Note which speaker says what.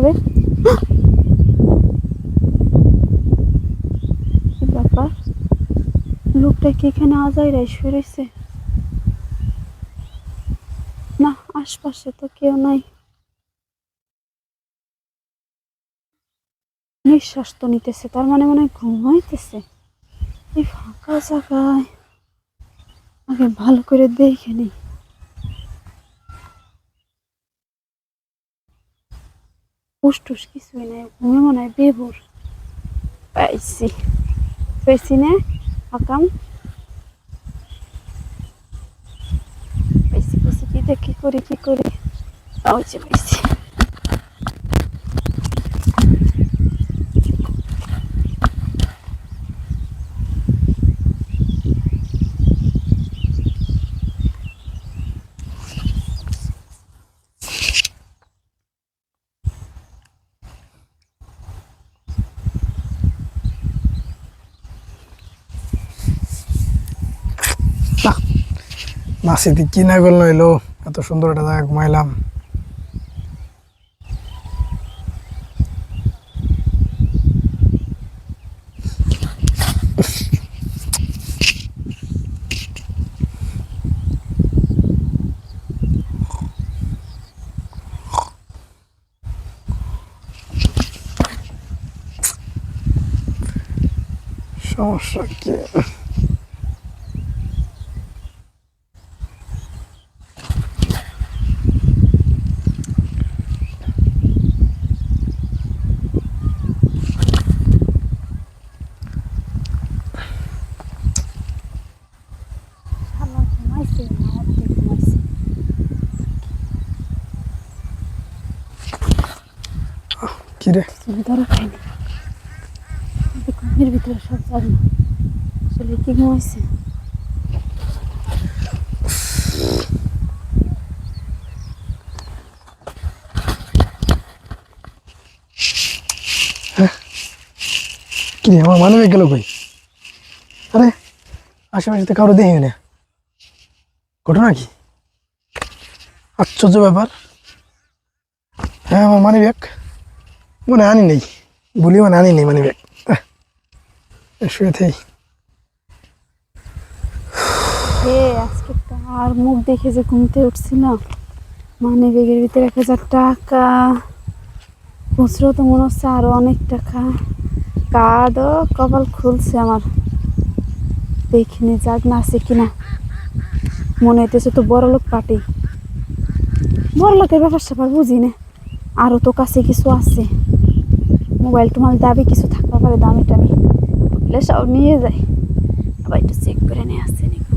Speaker 1: কি ব্যাপার, লোকটা কি এখানে আজাই রাইস ফিরেছে? না, আশপাশে তো কেউ নাই। নিঃশ্বাস তো নিতেছে, তার মানে মনে হয় ঘুমাইতেছে। এই ফাঁকা জায়গায় আগে ভালো করে দেখে নি। ফুসটুস কিছুই নাই, ঘুমে মনে হয় বেভোর। পাইছি পাইছি না আকাম, পাইছি পাইছি। কি দেখ, কি করি কি করি। ওই যে পাইছি।
Speaker 2: মাসিদি কি না করলো এলো, এত সুন্দর একটা জায়গা ঘুমাইলাম। সমস্যা কি?
Speaker 1: ঘুমাইছে না, অর্ধেক ঘুমাইছে।
Speaker 2: কি রে?
Speaker 1: তুমি ধরো খাইনি, ঘুমের ভিতরে সব জানি। আসলে কি ঘুমাইছে?
Speaker 2: কি রে, আমার মানবে গেল কই? আরে আশেপাশে তো কারো দেখি না, ঘটনা কি? আশ্চর্য ব্যাপার। হ্যাঁ, আমার মানি ব্যাগ মনে আনি নেই, বলি মানে আনি নেই মানি ব্যাগ। শুয়ে থেই।
Speaker 1: আজকে তো আর মুখ দেখে যে ঘুমতে উঠছিলাম, মানে ব্যাগের ভিতরে 1000 টাকা, খুচরো তো মনে হচ্ছে আরো অনেক টাকা। কার্ডও কপাল খুলছে আমার, দেখিনি যাক না আছে কিনা। মনে হইতেছে তো বড়লোক পার্টি, বড়লোকের ব্যাপার স্যাপার বুঝি না। আরো তো কাছে কিছু আছে, মোবাইল টোবাইল দাবি কিছু থাকতে পারে, দামি টামি, সব নিয়ে যায়। আবার একটু চেক করে নিয়ে আসছে নাকি।